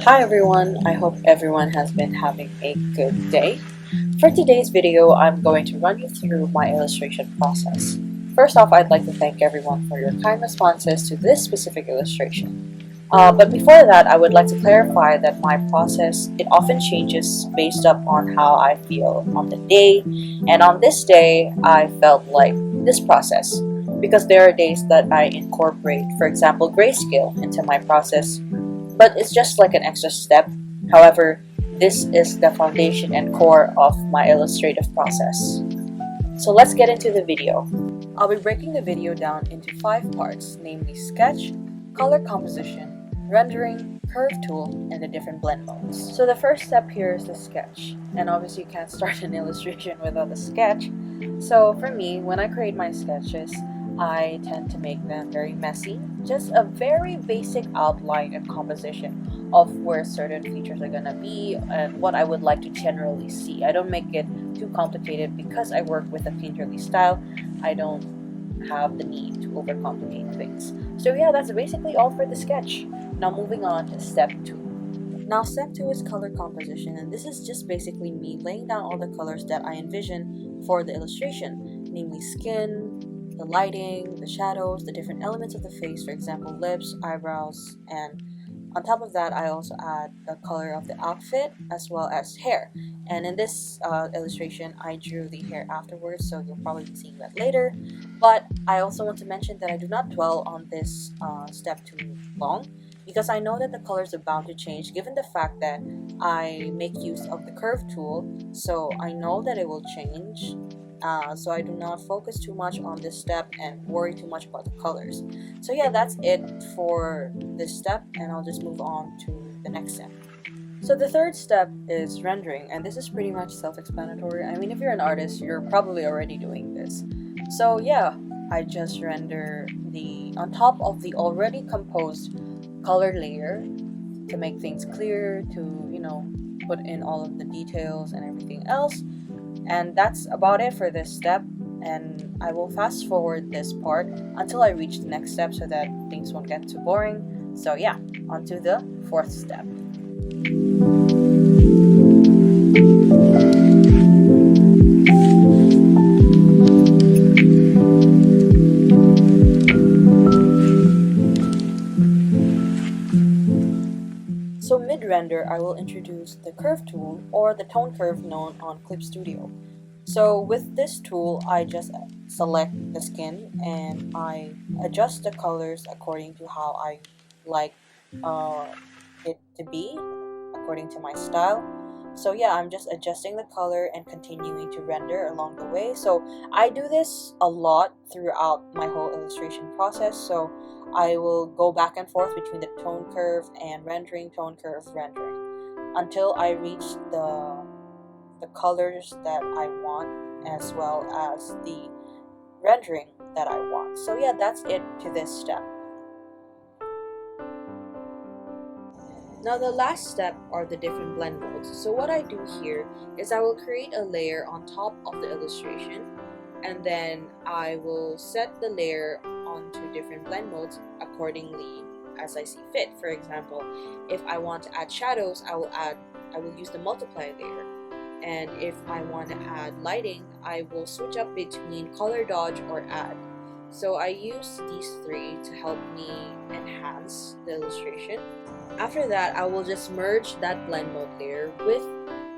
Hi everyone, I hope everyone has been having a good day. For today's video, I'm going to run you through my illustration process. First off, I'd like to thank everyone for your kind responses to this specific illustration. But before that, I would like to clarify that my process, it often changes based up on how I feel on the day. And on this day, I felt like this process because there are days that I incorporate, for example, grayscale into my process, but it's just like an extra step. However, this is the foundation and core of my illustrative process. So let's get into the video. I'll be breaking the video down into 5 parts, namely sketch, color composition, rendering, curve tool, and the different blend modes. So the first step here is the sketch, and obviously you can't start an illustration without a sketch. So for me, when I create my sketches, I tend to make them very messy, just a very basic outline and composition of where certain features are gonna be and what I would like to generally see. I don't make it too complicated because I work with a painterly style. I don't have the need to overcomplicate things. So yeah, that's basically all for the sketch. Now moving on to step 2. Now step 2 is color composition, and this is just basically me laying down all the colors that I envision for the illustration, namely skin, the lighting, the shadows, the different elements of the face, for example lips, eyebrows, and on top of that I also add the color of the outfit as well as hair. And in this illustration I drew the hair afterwards, so you'll probably be seeing that later. But I also want to mention that I do not dwell on this step too long, because I know that the colors are bound to change given the fact that I make use of the curve tool, so I know that it will change. So I do not focus too much on this step and worry too much about the colors. So yeah, that's it for this step, and I'll just move on to the next step. So the third step is rendering, and this is pretty much self-explanatory. I mean, if you're an artist, you're probably already doing this. So yeah, I just render the on top of the already composed color layer to make things clear, to put in all of the details and everything else. And that's about it for this step, and I will fast forward this part until I reach the next step so that things won't get too boring. So yeah, on to the fourth step. So mid-render, I will introduce the curve tool or the tone curve known on Clip Studio. So with this tool, I just select the skin and I adjust the colors according to how I like uh, it to be, according to my style. So yeah, I'm just adjusting the color and continuing to render along the way. So I do this a lot throughout my whole illustration process. So I will go back and forth between the tone curve and rendering, tone curve, rendering, until I reach the colors that I want as well as the rendering that I want. So yeah, that's it to this step. Now the last step are the different blend modes. So what I do here is I will create a layer on top of the illustration, and then I will set the layer onto different blend modes accordingly as I see fit. For example, if I want to add shadows, I will use the multiply layer. And if I want to add lighting, I will switch up between color dodge or add. So I use these 3 to help me enhance the illustration. After that, I will just merge that blend mode layer with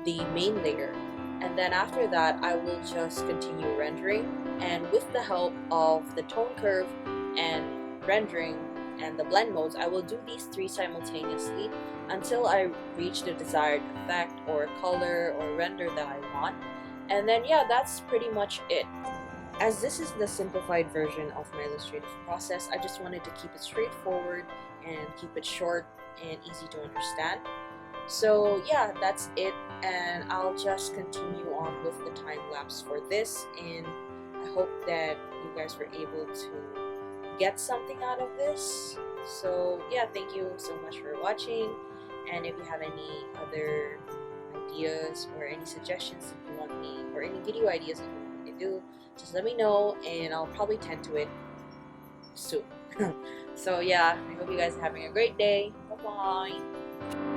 the main layer, and then after that I will just continue rendering, and with the help of the tone curve and rendering and the blend modes, I will do these 3 simultaneously until I reach the desired effect or color or render that I want. And then yeah, that's pretty much it. As this is the simplified version of my illustrative process, I just wanted to keep it straightforward and keep it short and easy to understand. So yeah, that's it, and I'll just continue on with the time lapse for this, and I hope that you guys were able to get something out of this. So yeah, thank you so much for watching, and if you have any other ideas or any suggestions that you want me, or any video ideas that you want me to do, just let me know and I'll probably tend to it. soon. So yeah, I hope you guys are having a great day. Bye bye.